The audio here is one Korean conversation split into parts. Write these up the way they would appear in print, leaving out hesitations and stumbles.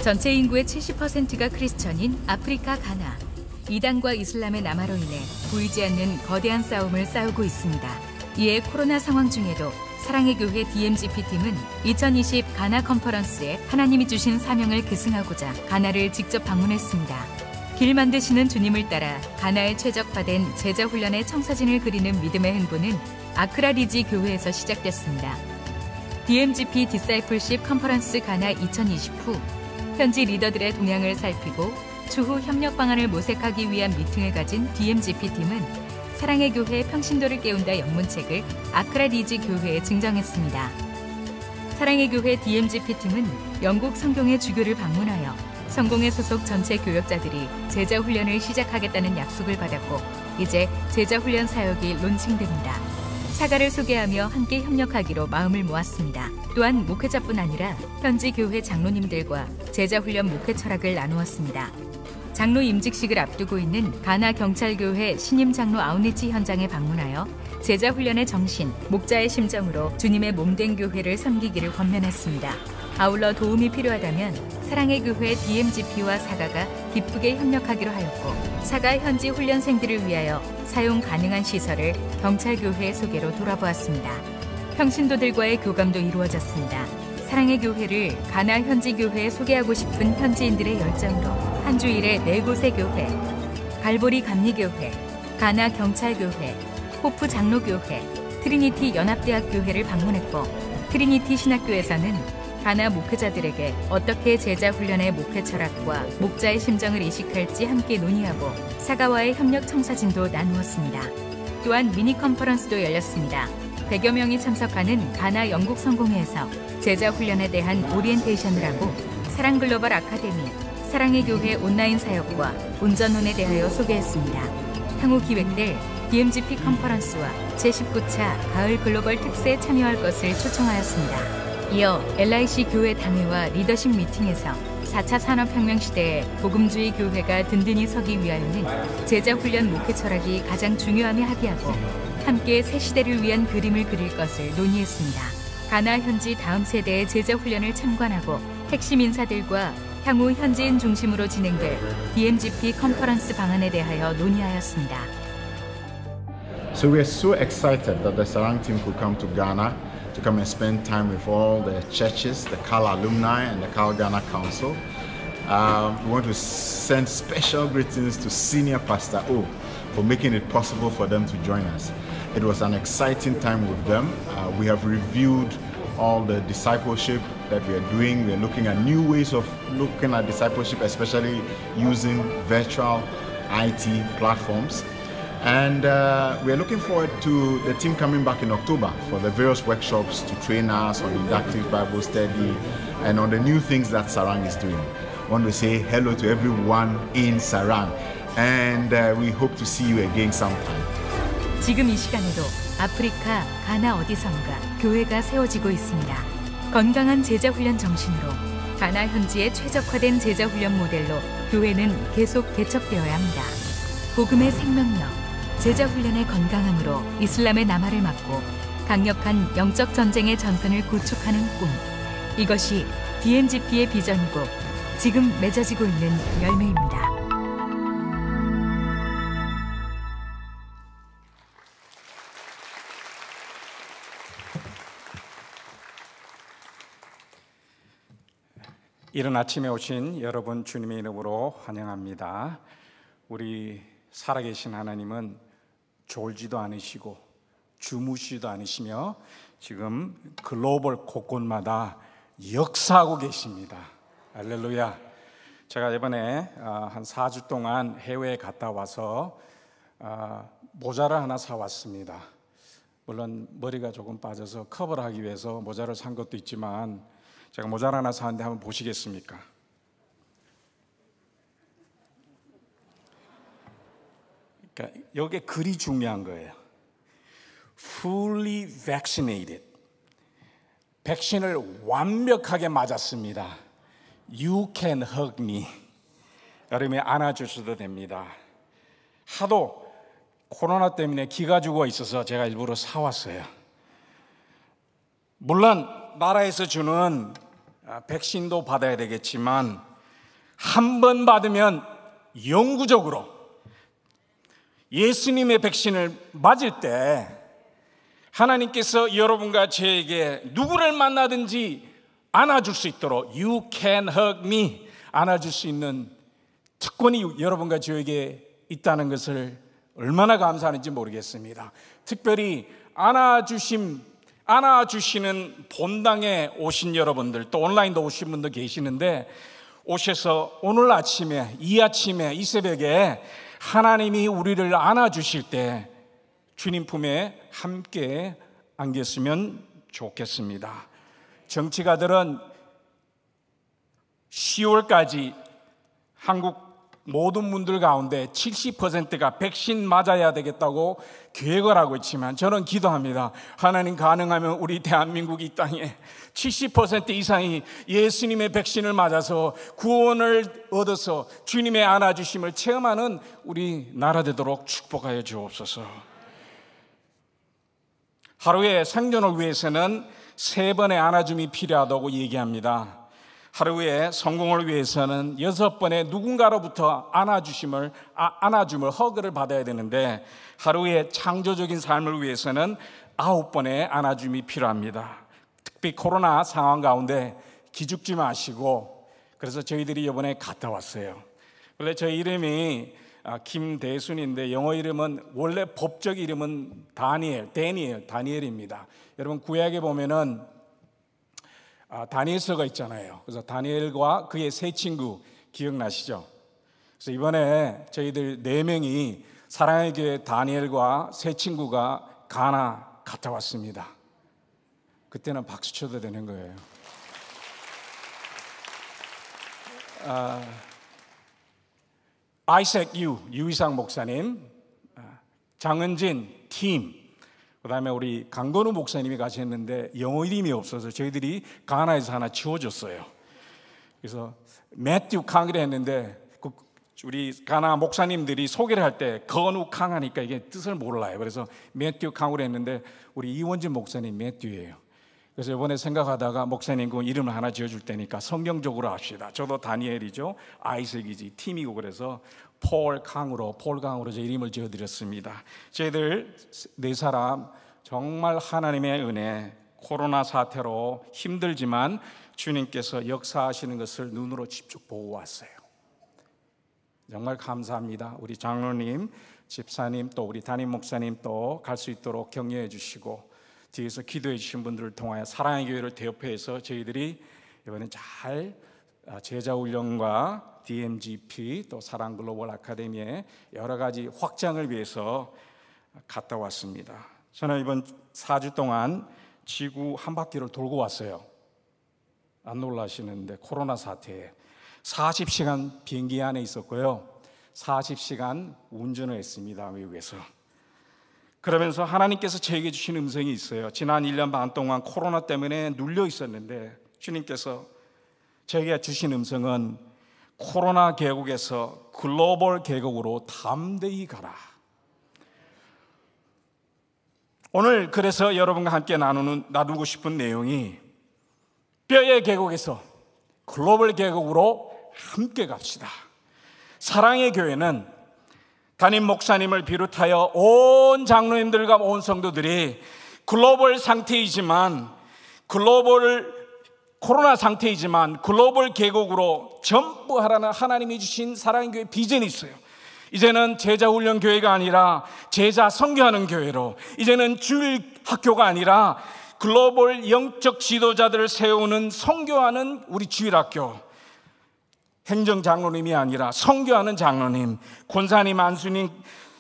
전체 인구의 70%가 크리스천인 아프리카 가나. 이단과 이슬람의 남하로 인해 보이지 않는 거대한 싸움을 싸우고 있습니다. 이에 코로나 상황 중에도 사랑의 교회 DMGP팀은 2020 가나 컨퍼런스에 하나님이 주신 사명을 계승하고자 가나를 직접 방문했습니다. 길 만드시는 주님을 따라 가나에 최적화된 제자 훈련의 청사진을 그리는 믿음의 행보는 아크라 리지 교회에서 시작됐습니다. DMGP 디사이플십 컨퍼런스 가나 2020 후 현지 리더들의 동향을 살피고 추후 협력 방안을 모색하기 위한 미팅을 가진 DMGP팀은 사랑의 교회의 평신도를 깨운다 영문책을 아크라 리지 교회에 증정했습니다. 사랑의 교회 DMGP팀은 영국 성공의 주교를 방문하여 성공의 소속 전체 교역자들이 제자 훈련을 시작하겠다는 약속을 받았고 이제 제자 훈련 사역이 론칭됩니다. 사가를 소개하며 함께 협력하기로 마음을 모았습니다. 또한 목회자뿐 아니라 현지 교회 장로님들과 제자 훈련 목회 철학을 나누었습니다. 장로 임직식을 앞두고 있는 가나 경찰교회 신임 장로 아웃리치 현장에 방문하여 제자 훈련의 정신, 목자의 심정으로 주님의 몸된 교회를 섬기기를 권면했습니다. 아울러 도움이 필요하다면 사랑의 교회 DMGP와 사가가 기쁘게 협력하기로 하였고 사가 현지 훈련생들을 위하여 사용 가능한 시설을 경찰교회의 소개로 돌아보았습니다. 평신도들과의 교감도 이루어졌습니다. 사랑의 교회를 가나 현지 교회에 소개하고 싶은 현지인들의 열정으로 한 주일에 4곳의 교회, 갈보리 감리교회, 가나 경찰교회, 호프 장로교회, 트리니티 연합대학교회를 방문했고 트리니티 신학교에서는 가나 목회자들에게 어떻게 제자 훈련의 목회 철학과 목자의 심정을 이식할지 함께 논의하고 사가와의 협력 청사진도 나누었습니다. 또한 미니 컨퍼런스도 열렸습니다. 100여 명이 참석하는 가나 영국 성공회에서 제자 훈련에 대한 오리엔테이션을 하고 사랑 글로벌 아카데미, 사랑의 교회 온라인 사역과 운전론에 대하여 소개했습니다. 향후 기획될 DMGP 컨퍼런스와 제19차 가을 글로벌 특세에 참여할 것을 초청하였습니다. 이어 LIC 교회 당회와 리더십 미팅에서 4차 산업혁명 시대에 복음주의 교회가 든든히 서기 위하여는 제자훈련 목회 철학이 가장 중요함에 합의하고 함께 새 시대를 위한 그림을 그릴 것을 논의했습니다. 가나 현지 다음 세대의 제자훈련을 참관하고 핵심 인사들과 향후 현지인 중심으로 진행될 DMGP 컨퍼런스 방안에 대하여 논의하였습니다. So we are so excited that the Sarang team could come to Ghana to come and spend time with all the churches, the CAL alumni and the CAL Ghana Council. We want to send special greetings to Senior Pastor O for making it possible for them to join us. It was an exciting time with them. We have reviewed all the discipleship that we are doing. We are looking at new ways of looking at discipleship, especially using virtual IT platforms. And we are looking forward to the team coming back in October for the various workshops to train us on inductive Bible study and on the new things that Sarang is doing. I want to say hello to everyone in Sarang and we hope to see you again sometime. 지금 이 시간에도 아프리카 가나 어디선가 교회가 세워지고 있습니다. 건강한 제자훈련 정신으로 가나 현지의 최적화된 제자훈련 모델로 교회는 계속 개척되어야 합니다. 복음의 생명력, 제자훈련의 건강함으로 이슬람의 남하를 막고 강력한 영적 전쟁의 전선을 구축하는 꿈. 이것이 DMGP의 비전이고 지금 맺어지고 있는 열매입니다. 이른 아침에 오신 여러분 주님의 이름으로 환영합니다. 우리 살아계신 하나님은 졸지도 않으시고 주무시지도 않으시며 지금 글로벌 곳곳마다 역사하고 계십니다. 할렐루야. 제가 이번에 한 4주 동안 해외에 갔다 와서 모자를 하나 사왔습니다. 물론 머리가 조금 빠져서 커버를 하기 위해서 모자를 산 것도 있지만 제가 모자를 하나 샀는데 한번 보시겠습니까? 그러니까 여기에 글이 중요한 거예요. Fully vaccinated. 백신을 완벽하게 맞았습니다. You can hug me. 여러분이 안아주셔도 됩니다. 하도 코로나 때문에 기가 죽어 있어서 제가 일부러 사왔어요. 물론 나라에서 주는 백신도 받아야 되겠지만 한 번 받으면 영구적으로 예수님의 백신을 맞을 때 하나님께서 여러분과 저에게 누구를 만나든지 안아줄 수 있도록 You can hug me, 안아줄 수 있는 특권이 여러분과 저에게 있다는 것을 얼마나 감사하는지 모르겠습니다. 특별히 안아주시는 본당에 오신 여러분들, 또 온라인도 오신 분도 계시는데, 오셔서 오늘 아침에, 이 아침에, 이 새벽에 하나님이 우리를 안아주실 때 주님 품에 함께 안겼으면 좋겠습니다. 정치가들은 10월까지 한국 모든 분들 가운데 70%가 백신 맞아야 되겠다고 계획을 하고 있지만, 저는 기도합니다. 하나님, 가능하면 우리 대한민국 이 땅에 70% 이상이 예수님의 백신을 맞아서 구원을 얻어서 주님의 안아주심을 체험하는 우리 나라 되도록 축복하여 주옵소서. 하루의 생존을 위해서는 3번의 안아줌이 필요하다고 얘기합니다. 하루의 성공을 위해서는 6번의 누군가로부터 안아줌을 허그를 받아야 되는데, 하루의 창조적인 삶을 위해서는 9번의 안아줌이 필요합니다. 특히 코로나 상황 가운데 기죽지 마시고, 그래서 저희들이 이번에 갔다 왔어요. 원래 저 이름이 김대순인데 영어 이름은, 원래 법적 이름은 다니엘입니다. 여러분 구약에 보면은 다니엘서가 있잖아요. 그래서 다니엘과 그의 세 친구 기억나시죠? 그래서 이번에 저희들 4명이 사랑의 교회 다니엘과 세 친구가 가나 갔다 왔습니다. 그때는 박수 쳐도 되는 거예요. 아이색 유이상 목사님, 장은진 팀, 그 다음에 우리 강건우 목사님이 가셨는데 영어 이름이 없어서 저희들이 가나에서 하나 지워줬어요. 그래서 매튜 캉이라 했는데 우리 가나 목사님들이 소개를 할 때 건우 캉 하니까 이게 뜻을 몰라요. 그래서 매튜 캉으로 했는데 우리 이원진 목사님 매튜예요. 그래서 이번에 생각하다가 목사님 그 이름을 하나 지어줄 테니까 성경적으로 합시다. 저도 다니엘이죠, 아이색이지, 팀이고, 그래서 폴 강으로 제 이름을 지어드렸습니다. 저희들 4사람 정말 하나님의 은혜, 코로나 사태로 힘들지만 주님께서 역사하시는 것을 눈으로 직접 보고 왔어요. 정말 감사합니다. 우리 장로님, 집사님, 또 우리 담임 목사님 또 갈 수 있도록 격려해 주시고, 뒤에서 기도해 주신 분들을 통하여 사랑의 교회를 대표해서 저희들이 이번에 잘 제자훈련과 DMGP 또 사랑글로벌 아카데미의 여러 가지 확장을 위해서 갔다 왔습니다. 저는 이번 4주 동안 지구 한 바퀴를 돌고 왔어요. 안 놀라시는데 코로나 사태에 40시간 비행기 안에 있었고요, 40시간 운전을 했습니다, 외국에서. 그러면서 하나님께서 저에게 주신 음성이 있어요. 지난 1년 반 동안 코로나 때문에 눌려 있었는데 주님께서 저에게 주신 음성은 코로나 계곡에서 글로벌 계곡으로 담대히 가라. 오늘 그래서 여러분과 함께 나누고 싶은 내용이 뼈의 계곡에서 글로벌 계곡으로 함께 갑시다. 사랑의 교회는 담임 목사님을 비롯하여 온 장로님들과 온 성도들이 글로벌 코로나 상태이지만 글로벌 계곡으로 전부하라는 하나님이 주신 사랑의 교회 비전이 있어요. 이제는 제자훈련 교회가 아니라 제자 선교하는 교회로, 이제는 주일 학교가 아니라 글로벌 영적 지도자들을 세우는 선교하는 우리 주일 학교, 행정장로님이 아니라 선교하는 장로님, 권사님, 안수님,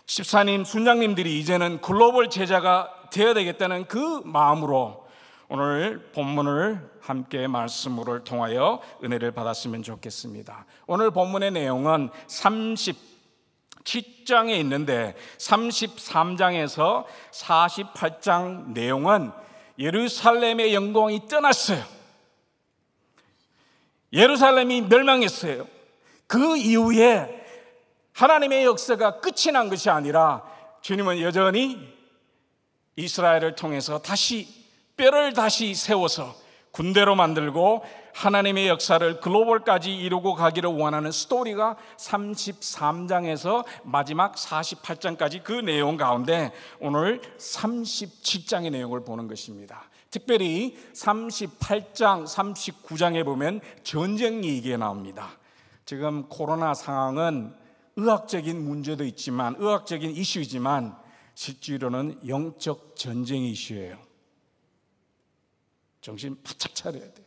집사님, 순장님들이 이제는 글로벌 제자가 되어야 되겠다는 그 마음으로 오늘 본문을 함께 말씀을 통하여 은혜를 받았으면 좋겠습니다. 오늘 본문의 내용은 37장에 있는데 33장에서 48장 내용은 예루살렘의 영광이 떠났어요. 예루살렘이 멸망했어요. 그 이후에 하나님의 역사가 끝이 난 것이 아니라 주님은 여전히 이스라엘을 통해서 뼈를 다시 세워서 군대로 만들고 하나님의 역사를 글로벌까지 이루고 가기를 원하는 스토리가 33장에서 마지막 48장까지 그 내용 가운데 오늘 37장의 내용을 보는 것입니다. 특별히 38장, 39장에 보면 전쟁 얘기가 나옵니다. 지금 코로나 상황은 의학적인 문제도 있지만, 의학적인 이슈이지만 실제로는 영적 전쟁의 이슈예요. 정신 바짝 차려야 돼요.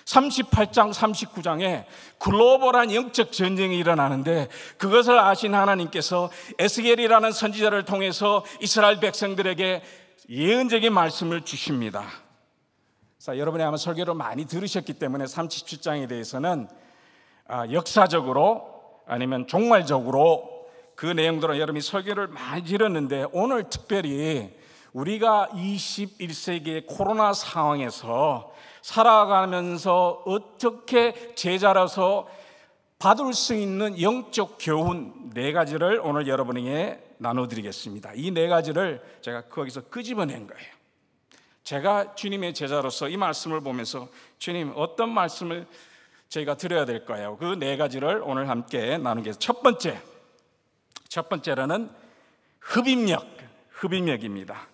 38장, 39장에 글로벌한 영적 전쟁이 일어나는데 그것을 아신 하나님께서 에스겔이라는 선지자를 통해서 이스라엘 백성들에게 예언적인 말씀을 주십니다. 자, 여러분이 아마 설교를 많이 들으셨기 때문에 37장에 대해서는 역사적으로 아니면 종말적으로 그 내용들은 여러분이 설교를 많이 들었는데, 오늘 특별히 우리가 21세기의 코로나 상황에서 살아가면서 어떻게 제자라서 받을 수 있는 영적 교훈 4가지를 오늘 여러분에게 나눠드리겠습니다. 이 4가지를 제가 거기서 끄집어낸 거예요. 제가 주님의 제자로서 이 말씀을 보면서 주님, 어떤 말씀을 저희가 드려야 될까요? 그 4가지를 오늘 함께 나누겠습니다. 첫 번째로는 흡입력입니다.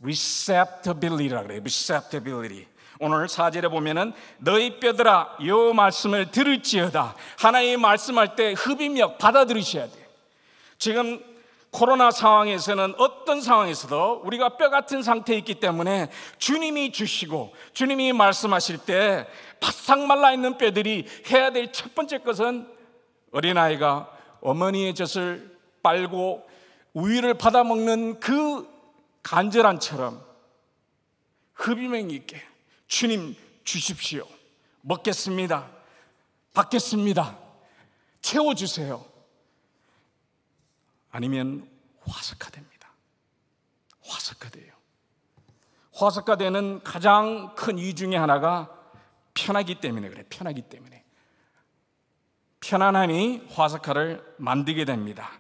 receptibility라고 그래요. receptibility. 오늘 4절에 보면은 너희 뼈들아 요 말씀을 들을지어다. 하나님이 말씀할 때 흡입력 받아들이셔야 돼요. 지금 코로나 상황에서는 어떤 상황에서도 우리가 뼈 같은 상태에 있기 때문에 주님이 주시고 주님이 말씀하실 때 바싹 말라있는 뼈들이 해야 될 첫 번째 것은 어린아이가 어머니의 젖을 빨고 우유를 받아먹는 그 간절함처럼 흡입력 있게 주님 주십시오. 먹겠습니다. 받겠습니다. 채워주세요. 아니면 화석화됩니다. 화석화돼요. 화석화되는 가장 큰 이유 중에 하나가 편하기 때문에 그래. 편하기 때문에. 편안함이 화석화를 만들게 됩니다.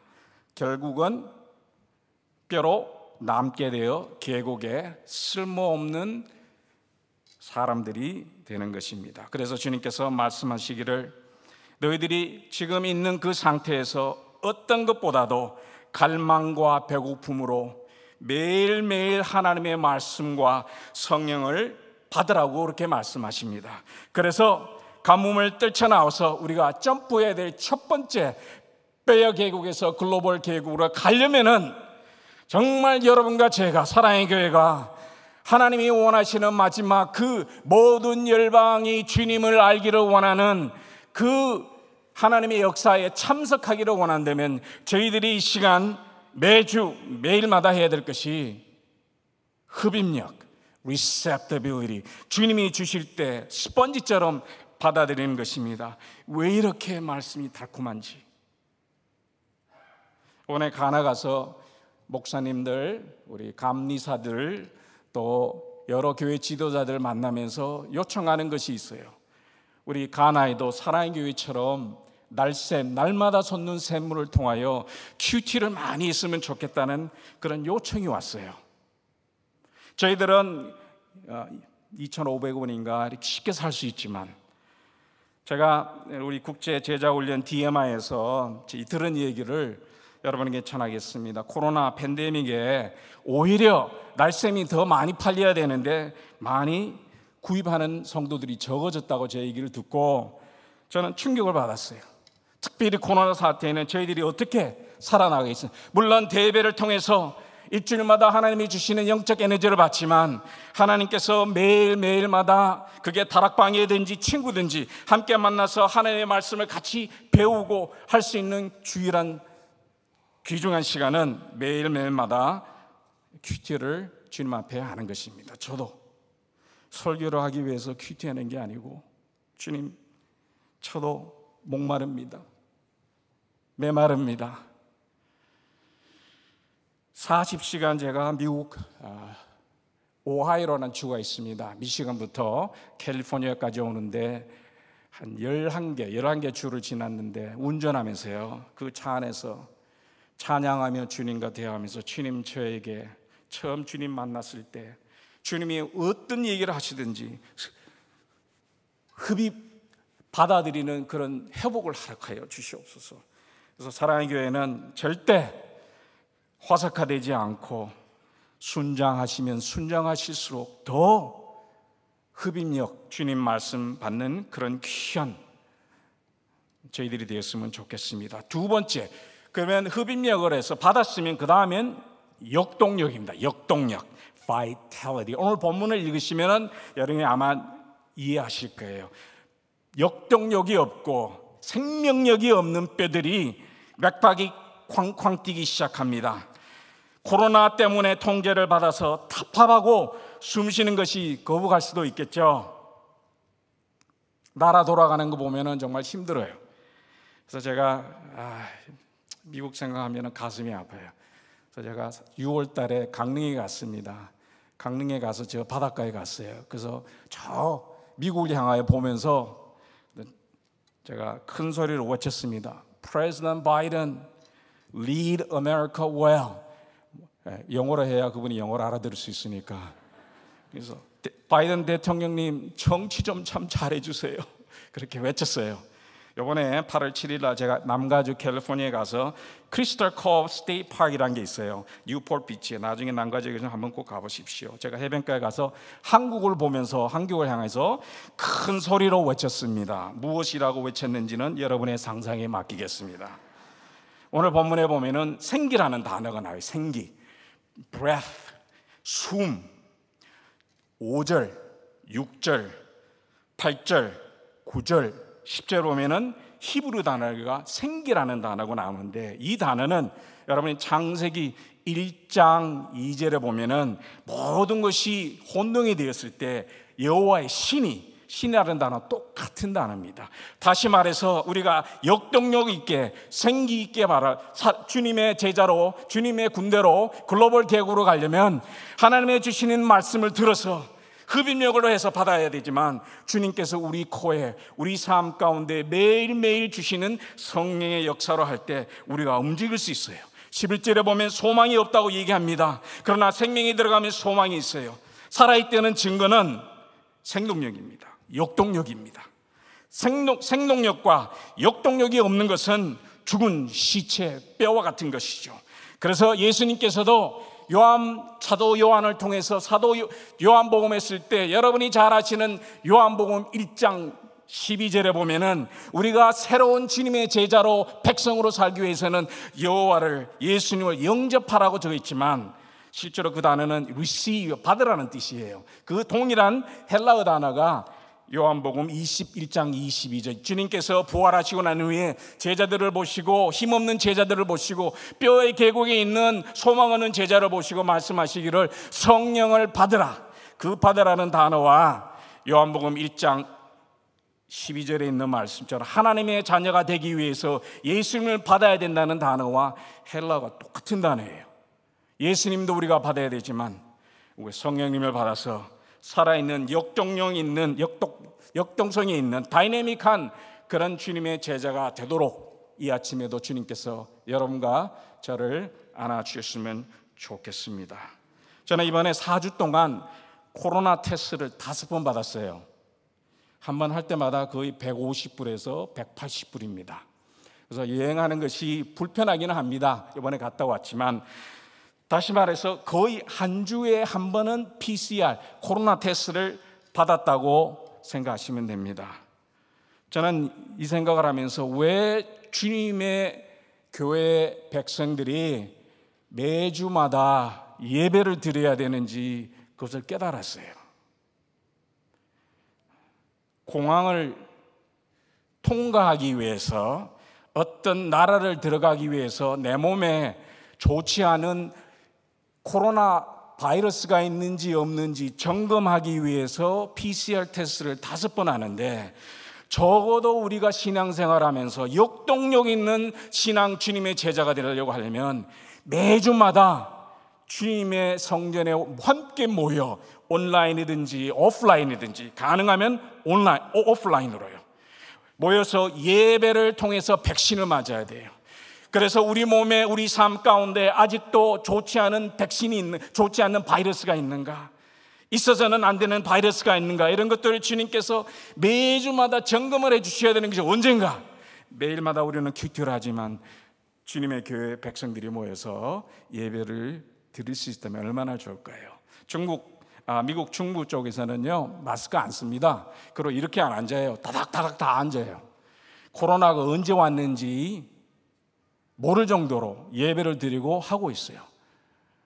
결국은 뼈로 남게 되어 계곡에 쓸모없는 사람들이 되는 것입니다. 그래서 주님께서 말씀하시기를 너희들이 지금 있는 그 상태에서 어떤 것보다도 갈망과 배고픔으로 매일매일 하나님의 말씀과 성령을 받으라고 그렇게 말씀하십니다. 그래서 가뭄을 떨쳐나와서 우리가 점프해야 될 첫 번째 뼈의 계곡에서 글로벌 계곡으로 가려면은 정말 여러분과 제가 사랑의 교회가 하나님이 원하시는 마지막 그 모든 열방이 주님을 알기를 원하는 그 하나님의 역사에 참석하기를 원한다면 저희들이 이 시간 매주 매일마다 해야 될 것이 흡입력, receptibility, 주님이 주실 때 스펀지처럼 받아들이는 것입니다. 왜 이렇게 말씀이 달콤한지. 오늘 가나 가서 목사님들, 우리 감리사들 또 여러 교회 지도자들 만나면서 요청하는 것이 있어요. 우리 가나에도 사랑의 교회처럼 날마다 솟는 샘물을 통하여 큐티를 많이 있으면 좋겠다는 그런 요청이 왔어요. 저희들은 2,500원인가 이렇게 쉽게 살 수 있지만 제가 우리 국제 제자훈련 DMI에서 들은 얘기를 여러분에게 전하겠습니다. 코로나 팬데믹에 오히려 날샘이 더 많이 팔려야 되는데 많이 구입하는 성도들이 적어졌다고 제 얘기를 듣고 저는 충격을 받았어요. 특별히 코로나 사태에는 저희들이 어떻게 살아나가겠습니까? 물론 대회를 통해서 일주일마다 하나님이 주시는 영적 에너지를 받지만 하나님께서 매일매일마다 그게 다락방이든지 친구든지 함께 만나서 하나님의 말씀을 같이 배우고 할 수 있는 주일한 귀중한 시간은 매일매일마다 큐티를 주님 앞에 하는 것입니다. 저도 설교를 하기 위해서 큐티하는 게 아니고 주님, 저도 목마릅니다. 메마릅니다. 40시간 제가 미국 오하이오라는 주가 있습니다. 미시간부터 캘리포니아까지 오는데 한 11개 주를 지났는데 운전하면서요, 그 차 안에서 찬양하며 주님과 대화하면서 주님, 저에게 처음 주님 만났을 때 주님이 어떤 얘기를 하시든지 흡입 받아들이는 그런 회복을 허락하여 주시옵소서. 그래서 사랑의 교회는 절대 화석화되지 않고 순장하시면 순장하실수록 더 흡입력, 주님 말씀 받는 그런 귀한 저희들이 되었으면 좋겠습니다. 두 번째, 그러면 흡입력을 해서 받았으면 그 다음엔 역동력입니다. 역동력, vitality. 오늘 본문을 읽으시면 여러분이 아마 이해하실 거예요. 역동력이 없고 생명력이 없는 뼈들이 맥박이 쾅쾅 뛰기 시작합니다. 코로나 때문에 통제를 받아서 답답하고 숨쉬는 것이 거북할 수도 있겠죠. 나라 돌아가는 거 보면 정말 힘들어요. 그래서 제가 미국 생각하면 가슴이 아파요. 그래서 제가 6월 달에 강릉에 갔습니다. 강릉에 가서 저 바닷가에 갔어요. 그래서 저 미국을 향하여 보면서 제가 큰 소리로 외쳤습니다. President Biden, lead America well. 영어로 해야 그분이 영어를 알아들을 수 있으니까. 그래서 바이든 대통령님 정치 좀 참 잘해주세요. 그렇게 외쳤어요. 이번에 8월 7일 날 제가 남가주 캘리포니아에 가서 크리스탈 코브 스테이트 파크라는 게 있어요. 뉴포트 비치에. 나중에 남가주에 한번 꼭 가보십시오. 제가 해변가에 가서 한국을 보면서 한국을 향해서 큰 소리로 외쳤습니다. 무엇이라고 외쳤는지는 여러분의 상상에 맡기겠습니다. 오늘 본문에 보면은 생기라는 단어가 나와요. 생기, breath, 숨. 5절, 6절, 8절, 9절, 10절 보면은 히브리 단어가 생기라는 단어가 나오는데, 이 단어는 여러분이 창세기 1장 2절에 보면은 모든 것이 혼동이 되었을 때 여호와의 신이라는 단어 똑같은 단어입니다. 다시 말해서 우리가 역동력 있게 생기 있게 주님의 제자로, 주님의 군대로, 글로벌 계곡으로 가려면 하나님의 주시는 말씀을 들어서 흡입력으로 해서 받아야 되지만, 주님께서 우리 코에, 우리 삶 가운데 매일매일 주시는 성령의 역사로 할 때 우리가 움직일 수 있어요. 11절에 보면 소망이 없다고 얘기합니다. 그러나 생명이 들어가면 소망이 있어요. 살아있다는 증거는 생동력입니다. 역동력입니다. 생동력과 역동력이 없는 것은 죽은 시체, 뼈와 같은 것이죠. 그래서 예수님께서도 사도 요한을 통해서 사도 요한복음 했을 때, 여러분이 잘 아시는 요한복음 1장 12절에 보면은 우리가 새로운 주님의 제자로 백성으로 살기 위해서는 여호와를, 예수님을 영접하라고 적어있지만 실제로 그 단어는 receive, 받으라는 뜻이에요. 그 동일한 헬라어 단어가 요한복음 21장 22절, 주님께서 부활하시고 난 후에 제자들을 보시고, 힘없는 제자들을 보시고, 뼈의 계곡에 있는 소망 없는 제자를 보시고 말씀하시기를 성령을 받으라. 그 받으라는 단어와 요한복음 1장 12절에 있는 말씀처럼 하나님의 자녀가 되기 위해서 예수님을 받아야 된다는 단어와 헬라어가 똑같은 단어예요. 예수님도 우리가 받아야 되지만 우리 성령님을 받아서 살아있는 역동성이 있는 다이내믹한 그런 주님의 제자가 되도록 이 아침에도 주님께서 여러분과 저를 안아주셨으면 좋겠습니다. 저는 이번에 4주 동안 코로나 테스트를 5번 받았어요. 한 번 할 때마다 거의 150불에서 180불입니다. 그래서 여행하는 것이 불편하기는 합니다. 이번에 갔다 왔지만, 다시 말해서 거의 한 주에 한 번은 PCR, 코로나 테스트를 받았다고 생각하시면 됩니다. 저는 이 생각을 하면서 왜 주님의 교회 백성들이 매주마다 예배를 드려야 되는지 그것을 깨달았어요. 공항을 통과하기 위해서, 어떤 나라를 들어가기 위해서 내 몸에 좋지 않은 코로나 바이러스가 있는지 없는지 점검하기 위해서 PCR 테스트를 5번 하는데, 적어도 우리가 신앙생활하면서 역동력 있는 신앙, 주님의 제자가 되려고 하려면 매주마다 주님의 성전에 함께 모여, 온라인이든지 오프라인이든지, 가능하면 오프라인으로요, 모여서 예배를 통해서 백신을 맞아야 돼요. 그래서 우리 몸에, 우리 삶 가운데 아직도 좋지 않은 백신이 좋지 않는 바이러스가 있는가? 있어서는 안 되는 바이러스가 있는가, 이런 것들을 주님께서 매주마다 점검을 해주셔야 되는 것이 언젠가. 매일마다 우리는 큐티하지만 주님의 교회 백성들이 모여서 예배를 드릴 수 있다면 얼마나 좋을까요? 미국 중부 쪽에서는요, 마스크 안 씁니다. 그리고 이렇게 안 앉아요. 다닥다닥 다 앉아요. 코로나가 언제 왔는지 모를 정도로 예배를 드리고 하고 있어요.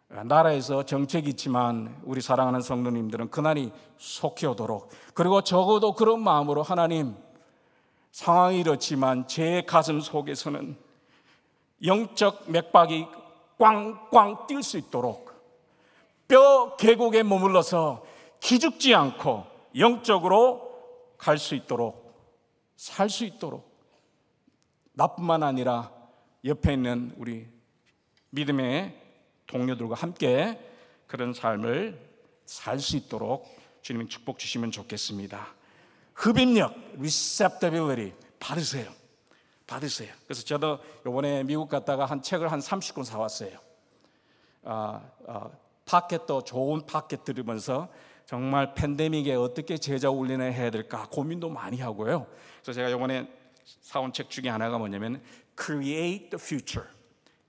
나라에서 정책이 있지만 우리 사랑하는 성도님들은 그날이 속히 오도록, 그리고 적어도 그런 마음으로, 하나님, 상황이 이렇지만 제 가슴 속에서는 영적 맥박이 꽝꽝 뛸 수 있도록, 뼈 계곡에 머물러서 기죽지 않고 영적으로 갈 수 있도록, 살 수 있도록, 나뿐만 아니라 옆에 있는 우리 믿음의 동료들과 함께 그런 삶을 살 수 있도록 주님이 축복 주시면 좋겠습니다. 흡입력, receptibility 받으세요. 그래서 저도 이번에 미국 갔다가 한 책을 한 30권 사왔어요. 팟캐스트, 좋은 팟캐스트 들으면서 정말 팬데믹에 어떻게 제자 훈련을 해야 될까 고민도 많이 하고요. 그래서 제가 이번에 사온 책 중에 하나가 뭐냐면 Create the Future,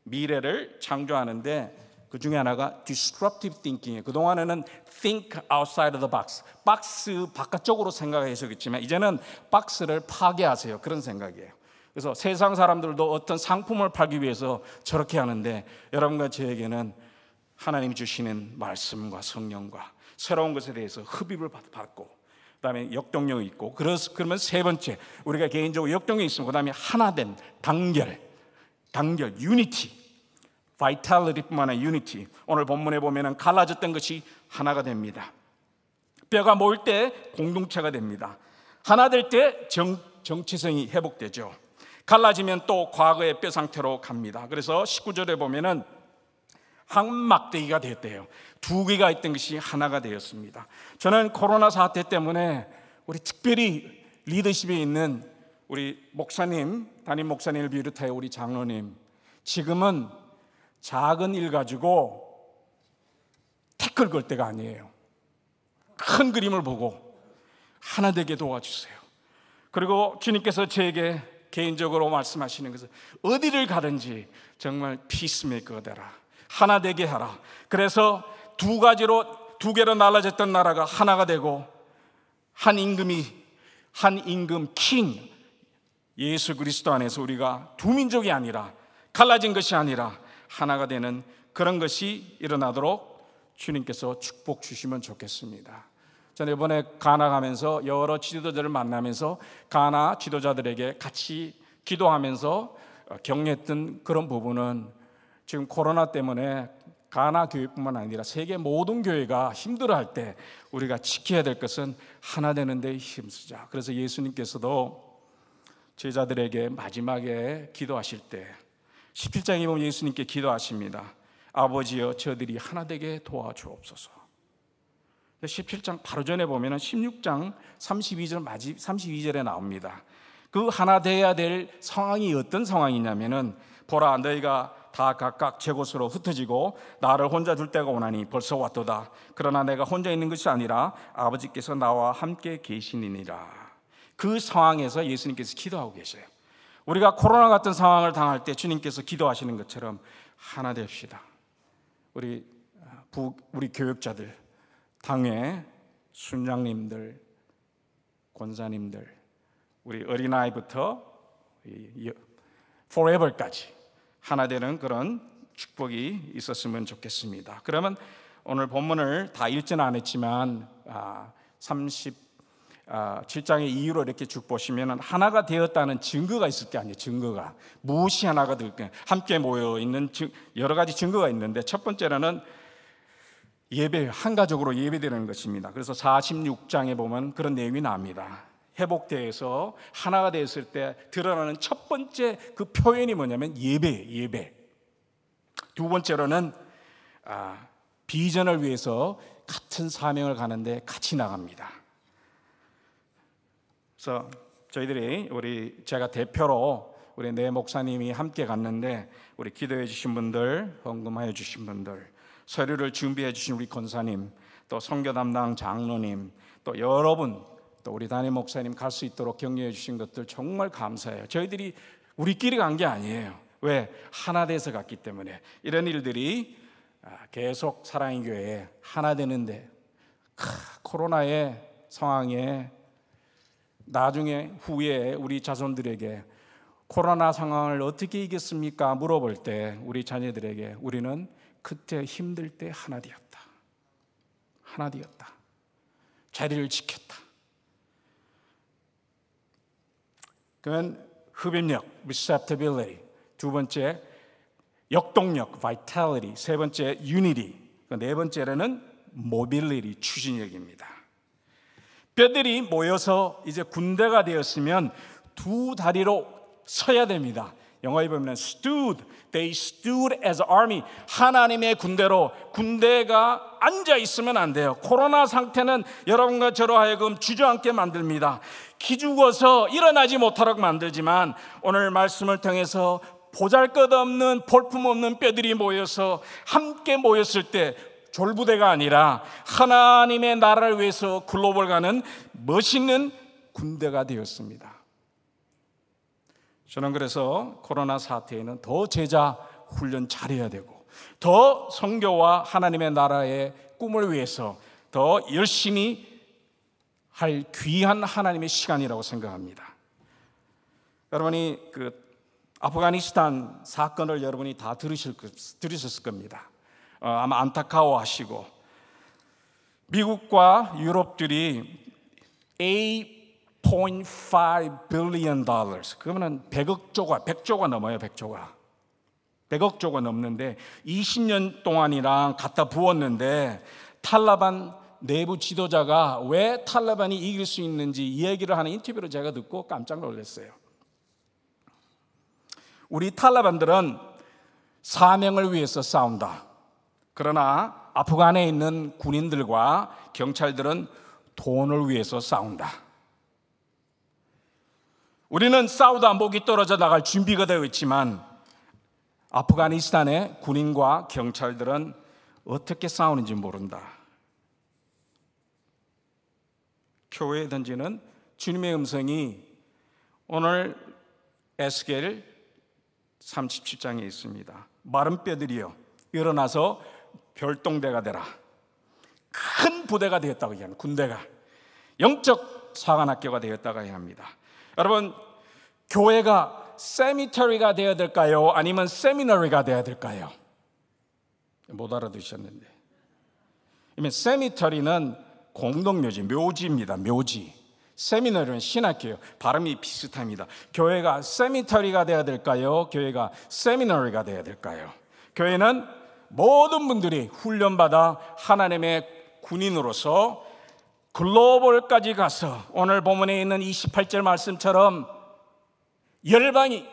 미래를 창조하는데 그 중에 하나가 Disruptive Thinking이에요. 그동안에는 Think outside of the box, 박스 바깥쪽으로 생각하셨겠지만 이제는 박스를 파괴하세요. 그런 생각이에요. 그래서 세상 사람들도 어떤 상품을 팔기 위해서 저렇게 하는데, 여러분과 저에게는 하나님이 주시는 말씀과 성령과 새로운 것에 대해서 흡입을 받고, 그다음에 역동력이 있고, 그러면 세 번째, 우리가 개인적으로 역동력이 있으면 그다음에 하나된 단결, 유니티, 바이탈리티뿐만 아니라 유니티. 오늘 본문에 보면은 갈라졌던 것이 하나가 됩니다. 뼈가 모일 때 공동체가 됩니다. 하나 될 때 정체성이 회복되죠. 갈라지면 또 과거의 뼈 상태로 갑니다. 그래서 19절에 보면은 한 막대기가 되었대요. 두 개가 있던 것이 하나가 되었습니다. 저는 코로나 사태 때문에 우리 특별히 리더십에 있는 우리 목사님, 담임 목사님을 비롯하여 우리 장로님, 지금은 작은 일 가지고 태클 걸 때가 아니에요. 큰 그림을 보고 하나 되게 도와주세요. 그리고 주님께서 저에게 개인적으로 말씀하시는 것은 어디를 가든지 정말 피스메이커가 되라, 하나 되게 하라. 그래서 두 개로 나눠졌던 나라가 하나가 되고, 한 임금 킹 예수 그리스도 안에서 우리가 두 민족이 아니라, 갈라진 것이 아니라 하나가 되는 그런 것이 일어나도록 주님께서 축복 주시면 좋겠습니다. 저는 이번에 가나 가면서 여러 지도자들을 만나면서 가나 지도자들에게 같이 기도하면서 격려했던 그런 부분은, 지금 코로나 때문에 가나 교회뿐만 아니라 세계 모든 교회가 힘들어할 때 우리가 지켜야 될 것은 하나 되는 데 힘쓰자. 그래서 예수님께서도 제자들에게 마지막에 기도하실 때 17장에 보면 예수님께 기도하십니다. 아버지여, 저들이 하나 되게 도와주옵소서. 17장 바로 전에 보면 16장 32절에 나옵니다. 그 하나 되어야 될 상황이 어떤 상황이냐면은, 보라, 너희가 다 각각 제 곳으로 흩어지고 나를 혼자 둘 때가 오나니 벌써 왔도다. 그러나 내가 혼자 있는 것이 아니라 아버지께서 나와 함께 계시니라. 그 상황에서 예수님께서 기도하고 계셔요. 우리가 코로나 같은 상황을 당할 때 주님께서 기도하시는 것처럼 하나 됩시다. 우리 교육자들, 당회 순장님들, 권사님들, 우리 어린아이부터 forever까지 하나 되는 그런 축복이 있었으면 좋겠습니다. 그러면 오늘 본문을 다 읽지는 않았지만 37장의 이유로 이렇게 쭉 보시면 하나가 되었다는 증거가 있을 게 아니에요. 증거가 무엇이 하나가 될까요? 함께 모여 있는 여러 가지 증거가 있는데, 첫 번째로는 예배, 한가족으로 예배되는 것입니다. 그래서 46장에 보면 그런 내용이 나옵니다. 회복대에서 하나가 되었을 때 드러나는 첫 번째 그 표현이 뭐냐면 예배. 두 번째로는 비전을 위해서 같은 사명을 가는데 같이 나갑니다. 그래서 저희들이 제가 대표로 우리 네 목사님이 함께 갔는데, 우리 기도해 주신 분들, 헌금하여 주신 분들, 서류를 준비해 주신 우리 권사님, 또 선교 담당 장로님, 또 여러분, 또 우리 담임 목사님 갈 수 있도록 격려해 주신 것들 정말 감사해요. 저희들이 우리끼리 간 게 아니에요. 왜? 하나 돼서 갔기 때문에. 이런 일들이 계속 사랑의 교회에 하나 되는데, 코로나의 상황에 나중에 후에 우리 자손들에게 코로나 상황을 어떻게 이겼습니까? 물어볼 때 우리 자녀들에게 우리는 그때 힘들 때 하나 되었다. 하나 되었다. 자리를 지켰다. 그러면 흡입력, receptibility. 두 번째, 역동력, vitality. 세 번째, unity. 네 번째로는 mobility, 추진력입니다. 뼈들이 모여서 이제 군대가 되었으면 두 다리로 서야 됩니다. 영어에 보면 stood, they stood as army. 하나님의 군대로. 군대가 앉아 있으면 안 돼요. 코로나 상태는 여러분과 저로 하여금 주저앉게 만듭니다. 기죽어서 일어나지 못하도록 만들지만 오늘 말씀을 통해서 보잘것없는 볼품없는 뼈들이 모여서 함께 모였을 때 졸부대가 아니라 하나님의 나라를 위해서 글로벌 가는 멋있는 군대가 되었습니다. 저는 그래서 코로나 사태에는 더 제자 훈련 잘해야 되고, 더 선교와 하나님의 나라의 꿈을 위해서 더 열심히 할 귀한 하나님의 시간이라고 생각합니다. 여러분이 아프가니스탄 사건을 여러분이 다 들으셨을 겁니다. 아마 안타까워하시고, 미국과 유럽들이 8.5 billion dollars, 그러면 100조가 넘어요. 100억 조가 넘는데 20년 동안이랑 갖다 부었는데, 탈레반 내부 지도자가 왜 탈레반이 이길 수 있는지 이 얘기를 하는 인터뷰를 제가 듣고 깜짝 놀랐어요. 우리 탈레반들은 사명을 위해서 싸운다. 그러나 아프간에 있는 군인들과 경찰들은 돈을 위해서 싸운다. 우리는 싸우다 목이 떨어져 나갈 준비가 되어 있지만 아프가니스탄의 군인과 경찰들은 어떻게 싸우는지 모른다. 교회에 던지는 주님의 음성이 오늘 에스겔 37장에 있습니다. 마른 뼈들이여 일어나서 별동대가 되라. 큰 부대가 되었다고 얘기합니다. 군대가 영적 사관학교가 되었다고 얘기합니다. 여러분, 교회가 세미터리가 되어야 될까요? 아니면 세미너리가 되어야 될까요? 못 알아두셨는데, 세미터리는 공동묘지, 묘지입니다. 묘지. 세미너리는 신학교예요. 발음이 비슷합니다. 교회가 세미터리가 되어야 될까요? 교회가 세미너리가 되어야 될까요? 교회는 모든 분들이 훈련받아 하나님의 군인으로서 글로벌까지 가서 오늘 본문에 있는 28절 말씀처럼 열방이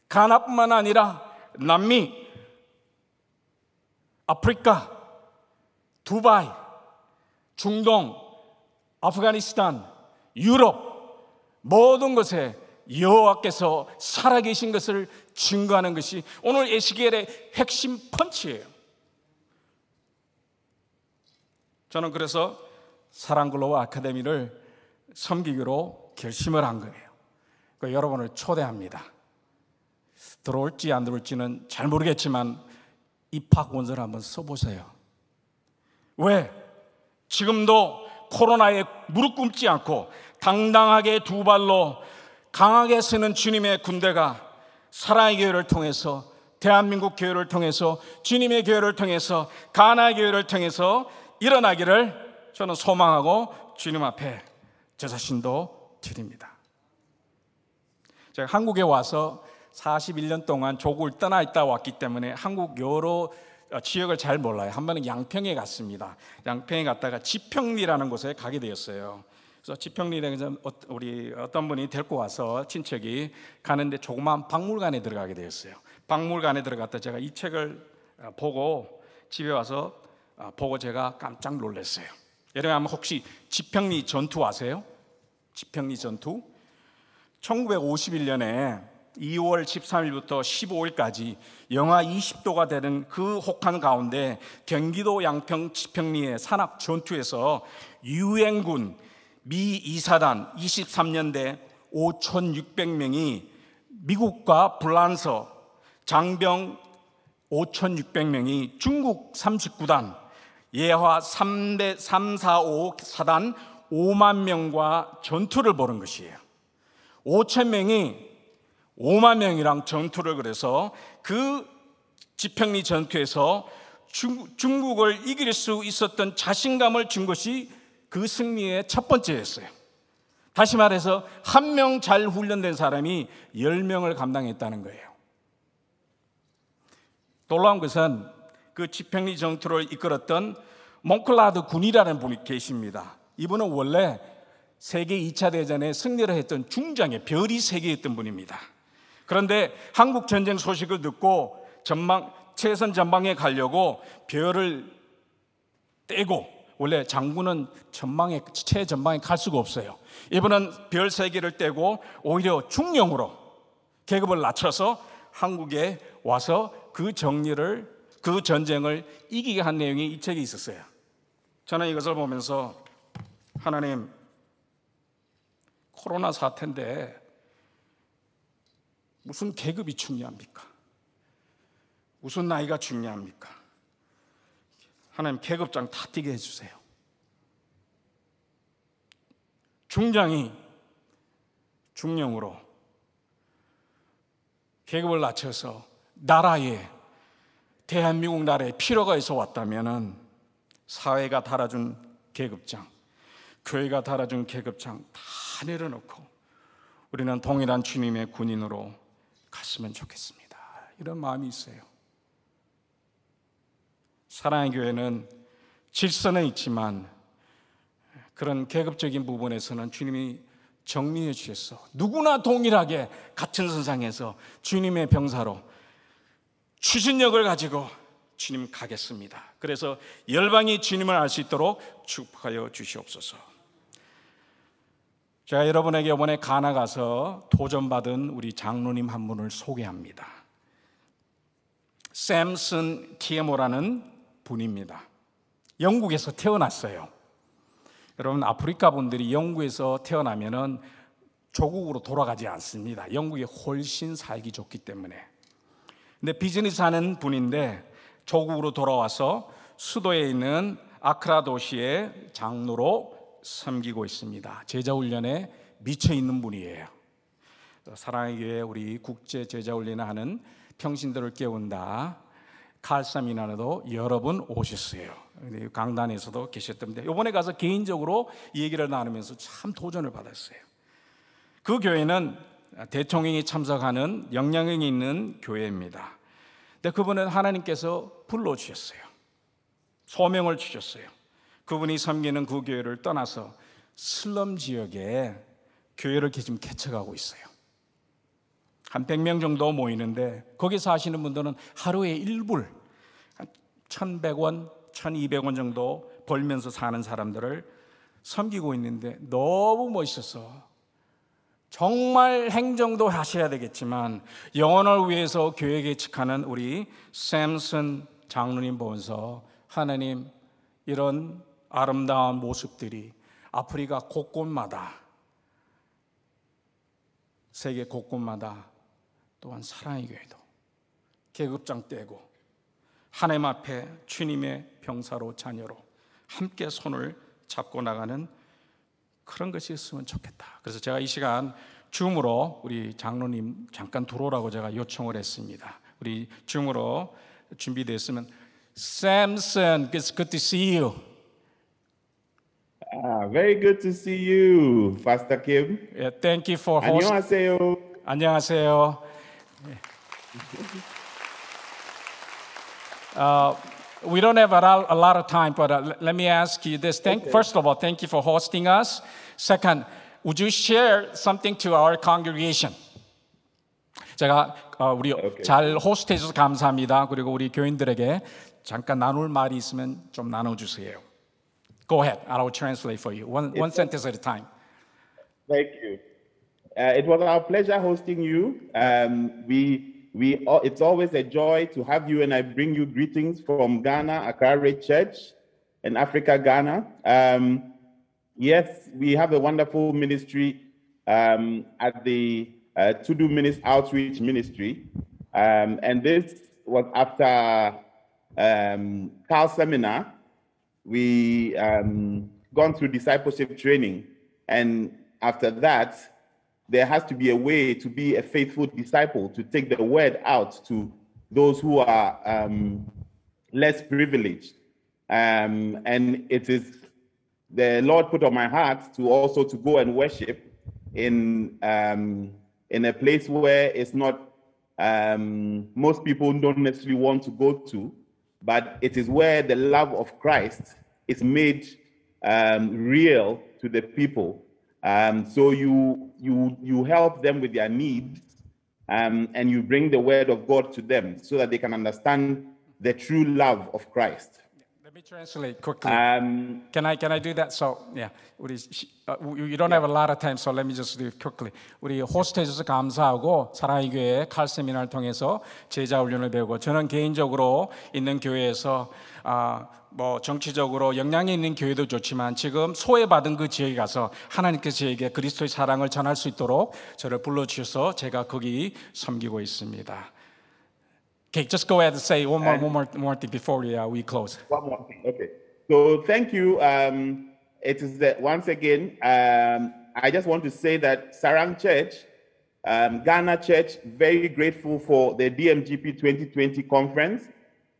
가나뿐만 아니라 남미, 아프리카, 두바이, 중동, 아프가니스탄, 유럽 모든 곳에 여호와께서 살아계신 것을 증거하는 것이 오늘 에스겔의 핵심 펀치예요. 저는 그래서 사랑글로벌 아카데미를 섬기기로 결심을 한 거예요. 여러분을 초대합니다. 들어올지 안 들어올지는 잘 모르겠지만 입학 원서를 한번 써보세요. 왜? 지금도 코로나에 무릎 꿇지 않고 당당하게 두 발로 강하게 서는 주님의 군대가 사랑의 교회를 통해서, 대한민국 교회를 통해서, 주님의 교회를 통해서, 가나 교회를 통해서 일어나기를 저는 소망하고 주님 앞에 제 자신도 드립니다. 제가 한국에 와서 41년 동안 조국을 떠나 있다 왔기 때문에 한국 여러 지역을 잘 몰라요. 한 번은 양평에 갔습니다. 양평에 갔다가 지평리라는 곳에 가게 되었어요. 그래서 지평리에서 우리 어떤 분이 데리고 와서 친척이 가는데 조그마한 박물관에 들어가게 되었어요. 박물관에 들어갔다 제가 이 책을 보고 집에 와서 보고 제가 깜짝 놀랐어요. 여러분 혹시 지평리 전투 아세요? 지평리 전투? 1951년에 2월 13일부터 15일까지 영하 20도가 되는 그 혹한 가운데 경기도 양평 지평리의 산악 전투에서 유엔군 미 2사단 23년대 5,600명이 미국과 불란서 장병 5,600명이 중국 39단 예화 345 사단 5만 명과 전투를 벌인 것이에요. 5,000명이 5만 명이랑 전투를 그래서 그 지평리 전투에서 중국을 이길 수 있었던 자신감을 준 것이 그 승리의 첫 번째였어요. 다시 말해서 한 명 잘 훈련된 사람이 10명을 감당했다는 거예요. 놀라운 것은 그 지평리 전투를 이끌었던 몽클라드 군이라는 분이 계십니다. 이분은 원래 세계 2차 대전에 승리를 했던 중장의 별이 3개 있던 분입니다. 그런데 한국 전쟁 소식을 듣고 최선 전방에 가려고 별을 떼고, 원래 장군은 최전방에 갈 수가 없어요. 이분은 별 3개를 떼고 오히려 중령으로 계급을 낮춰서 한국에 와서 그 전쟁을 이기게 한 내용이 이 책에 있었어요. 저는 이것을 보면서 하나님, 코로나 사태인데 무슨 계급이 중요합니까? 무슨 나이가 중요합니까? 하나님, 계급장 다 뛰게 해주세요. 중장이 중령으로 계급을 낮춰서 대한민국 나라에 필요가 있어 왔다면은 사회가 달아준 계급장, 교회가 달아준 계급장 다 내려놓고 우리는 동일한 주님의 군인으로 갔으면 좋겠습니다. 이런 마음이 있어요. 사랑의 교회는 질서는 있지만 그런 계급적인 부분에서는 주님이 정리해 주셔서 누구나 동일하게 같은 선상에서 주님의 병사로 추진력을 가지고 주님 가겠습니다. 그래서 열방이 주님을 알 수 있도록 축복하여 주시옵소서. 제가 여러분에게 이번에 가나 가서 도전받은 우리 장로님 한 분을 소개합니다. 샘슨 티에모라는 분입니다. 영국에서 태어났어요. 여러분, 아프리카 분들이 영국에서 태어나면은 조국으로 돌아가지 않습니다. 영국이 훨씬 살기 좋기 때문에. 근데 비즈니스 하는 분인데 조국으로 돌아와서 수도에 있는 아크라 도시의 장로로 섬기고 있습니다. 제자훈련에 미쳐 있는 분이에요. 사랑의 교회 우리 국제 제자훈련을 하는 평신들을 깨운다 칼사미나에도 여러 분 오셨어요. 강단에서도 계셨던데 이번에 가서 개인적으로 이 얘기를 나누면서 참 도전을 받았어요. 그 교회는 대통령이 참석하는 영향력이 있는 교회입니다. 근데 그분은 하나님께서 불러주셨어요. 소명을 주셨어요. 그분이 섬기는 그 교회를 떠나서 슬럼 지역에 교회를 지금 개척하고 있어요. 한 100명 정도 모이는데 거기 사시는 분들은 하루에 1불, 1,100원, 1,200원 정도 벌면서 사는 사람들을 섬기고 있는데 너무 멋있어서 정말 행정도 하셔야 되겠지만 영혼을 위해서 교회 개척하는 우리 샘슨 장로님 보면서 하나님, 이런 아름다운 모습들이 아프리카 곳곳마다, 세계 곳곳마다, 또한 사랑의 교회도 계급장 떼고 하나님 앞에 주님의 병사로 자녀로 함께 손을 잡고 나가는 그런 것이 있으면 좋겠다. 그래서 제가 이 시간 줌으로 우리 장로님 잠깐 들어오라고 제가 요청을 했습니다. 우리 줌으로 준비됐으면 Samson, it's good to see you. Very good to see you, Pastor Kim. Yeah, thank you for hosting. 안녕하세요. 안녕하세요. We don't have a lot of time, but let me ask you this. First of all, thank you for hosting us. Second, would you share something to our congregation? 제가 우리 잘 호스트해 주셔서 감사합니다. 그리고 우리 교인들에게 잠깐 나눌 말이 있으면 좀 나눠주세요. Go ahead. I will translate for you. One sentence at a time. Thank you. It was our pleasure hosting you. It's always a joy to have you, and I bring you greetings from Ghana, Accra Church in Africa, Ghana. Yes, we have a wonderful ministry at the To-Do Outreach Ministry. And this was after Carl Seminar. We gone through discipleship training. And after that, there has to be a way to be a faithful disciple, to take the word out to those who are less privileged. And it is the Lord put on my heart to also to go and worship in a place where it's not, most people don't necessarily want to go to, but it is where the love of Christ is made real to the people. So you help them with their needs, and you bring the word of God to them so that they can understand the true love of Christ. Let me translate quickly. Can I do that? So yeah, you don't have a lot of time, so let me just do it quickly. 우리 호스트해 주셔서 감사하고 사랑의 교회 칼 세미나를 통해서 제자 훈련을 배우고, 저는 개인적으로 있는 교회에서 뭐 정치적으로 영향이 있는 교회도 좋지만 지금 소외받은 그 지역에 가서 하나님께서 저에게 그리스도의 사랑을 전할 수 있도록 저를 불러주셔서 제가 거기 섬기고 있습니다. Okay, just go ahead and say one more thing before we close. One more thing, okay. So thank you. It is that once again, I just want to say that Sarang Church, Ghana Church, very grateful for the DMGP 2020 conference.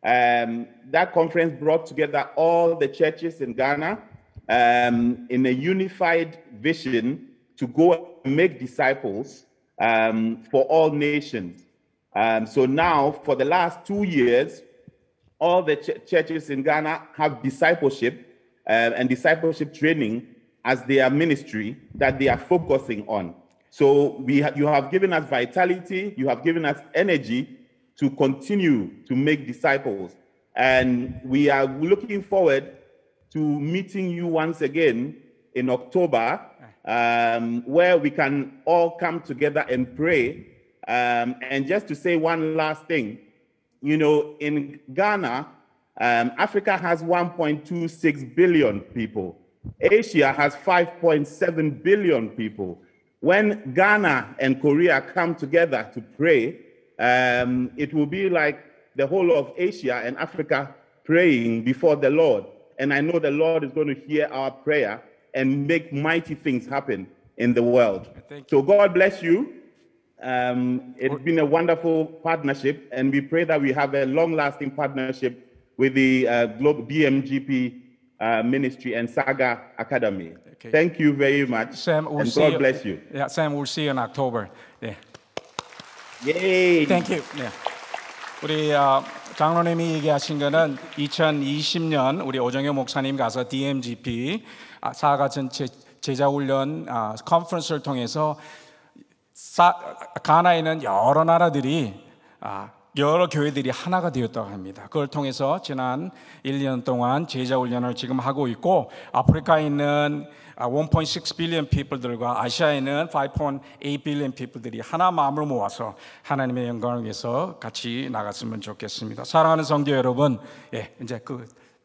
That conference brought together all the churches in Ghana in a unified vision to go and make disciples for all nations. So now, for the last 2 years, all the churches in Ghana have discipleship and discipleship training as their ministry that they are focusing on. So you have given us vitality, you have given us energy to continue to make disciples. And we are looking forward to meeting you once again in October, where we can all come together and pray. And just to say one last thing, you know, in Ghana, Africa has 1.26 billion people. Asia has 5.7 billion people. When Ghana and Korea come together to pray, it will be like the whole of Asia and Africa praying before the Lord. And I know the Lord is going to hear our prayer and make mighty things happen in the world. So God bless you. It's been a wonderful partnership, and we pray that we have a long-lasting partnership with the Global DMGP Ministry and Saga Academy. Okay. Thank you very much, Sam. We'll and God bless you. Yeah, Sam. We'll see you in October. Yeah. Yay! Thank you. Yeah. 우리 장로님이 얘기하신 거는 2020년 우리 오정효 목사님 가서 DMGP 사가 전체 제자훈련 컨퍼런스를 통해서 가나에 있는 여러 나라들이 여러 교회들이 하나가 되었다고 합니다. 그걸 통해서 지난 1년 동안 제자훈련을 지금 하고 있고, 아프리카에 있는 1.6 빌리언 people들과 아시아에 있는 5.8 빌리언 people들이 하나 마음을 모아서 하나님의 영광을 위해서 같이 나갔으면 좋겠습니다. 사랑하는 성도 여러분, 예, 이제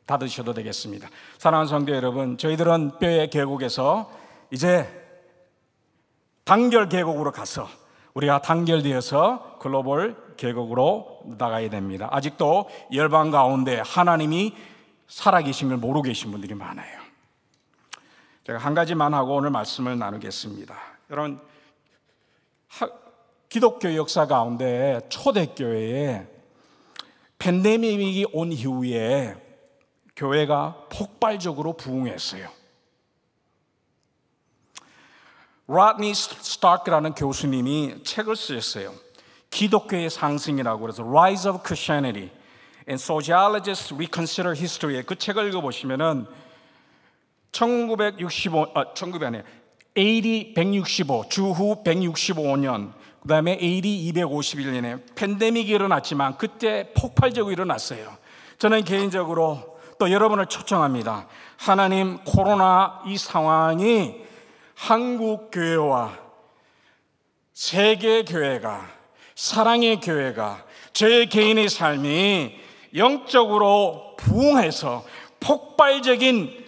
닫으셔도 되겠습니다. 사랑하는 성도 여러분, 저희들은 뼈의 계곡에서 이제 단결 계곡으로 가서 우리가 단결되어서 글로벌 계곡으로 나가야 됩니다. 아직도 열방 가운데 하나님이 살아계신 걸 모르고 계신 분들이 많아요. 제가 한 가지만 하고 오늘 말씀을 나누겠습니다. 여러분, 기독교 역사 가운데 초대교회에 팬데믹이 온 이후에 교회가 폭발적으로 부흥했어요. 로드니 스타크라는 교수님이 책을 쓰셨어요. 기독교의 상승이라고 그래서 Rise of Christianity and Sociologists Reconsider History. 그 책을 읽어보시면은 165 주후 165년, 그 다음에 AD 251년에 팬데믹이 일어났지만 그때 폭발적으로 일어났어요. 저는 개인적으로 또 여러분을 초청합니다. 하나님, 코로나 이 상황이 한국 교회와 세계 교회가, 사랑의 교회가, 저의 개인의 삶이 영적으로 부흥해서 폭발적인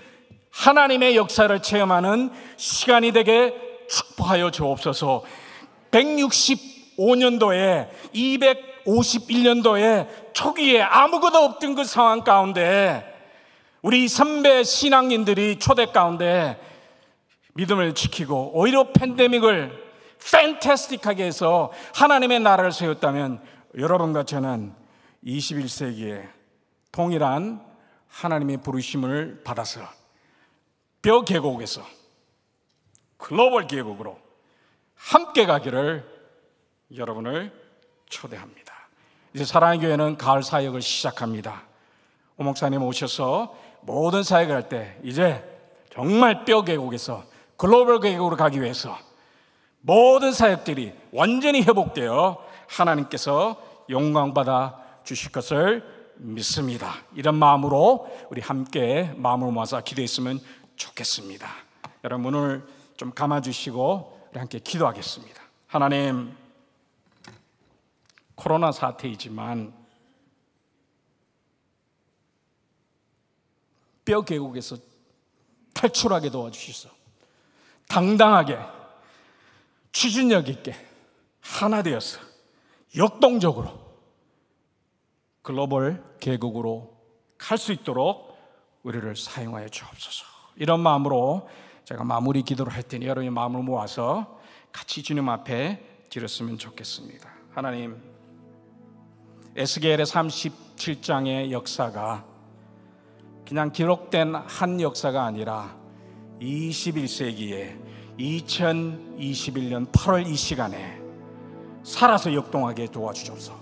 하나님의 역사를 체험하는 시간이 되게 축복하여 주옵소서. 165년도에 251년도에 초기에 아무것도 없던 그 상황 가운데 우리 선배 신앙인들이 초대 가운데 믿음을 지키고 오히려 팬데믹을 팬타스틱하게 해서 하나님의 나라를 세웠다면 여러분과 저는 21세기에 동일한 하나님의 부르심을 받아서 뼈 계곡에서 글로벌 계곡으로 함께 가기를 여러분을 초대합니다. 이제 사랑의 교회는 가을 사역을 시작합니다. 오 목사님 오셔서 모든 사역을 할 때 이제 정말 뼈 계곡에서 글로벌 계곡으로 가기 위해서 모든 사역들이 완전히 회복되어 하나님께서 영광받아 주실 것을 믿습니다. 이런 마음으로 우리 함께 마음을 모아서 기도했으면 좋겠습니다. 여러분 눈을 좀 감아주시고 우리 함께 기도하겠습니다. 하나님, 코로나 사태이지만 뼈 계곡에서 탈출하게 도와주시소. 당당하게 추진력 있게 하나 되어서 역동적으로 글로벌 계곡으로 갈 수 있도록 우리를 사용하여 주옵소서. 이런 마음으로 제가 마무리 기도를 할 테니 여러분의 마음을 모아서 같이 주님 앞에 드렸으면 좋겠습니다. 하나님, 에스겔의 37장의 역사가 그냥 기록된 한 역사가 아니라 21세기에 2021년 8월 이 시간에 살아서 역동하게 도와주옵소서.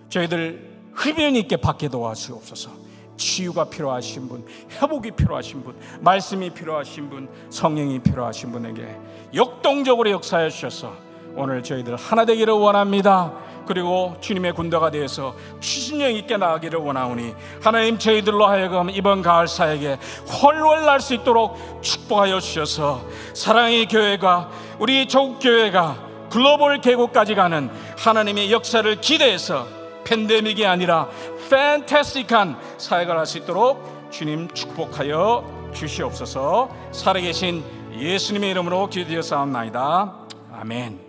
저희들 흡연 있게 받게 도와주옵소서. 치유가 필요하신 분, 회복이 필요하신 분, 말씀이 필요하신 분, 성령이 필요하신 분에게 역동적으로 역사해 주셔서 오늘 저희들 하나 되기를 원합니다. 그리고 주님의 군대가 되어서 추진력 있게 나가기를 원하오니 하나님, 저희들로 하여금 이번 가을 사역에 훨훨 날 수 있도록 축복하여 주셔서 사랑의 교회가, 우리 조국 교회가 글로벌 계곡까지 가는 하나님의 역사를 기대해서 팬데믹이 아니라 팬타스틱한 사역을 할 수 있도록 주님 축복하여 주시옵소서. 살아계신 예수님의 이름으로 기도드렸사옵나이다. 아멘.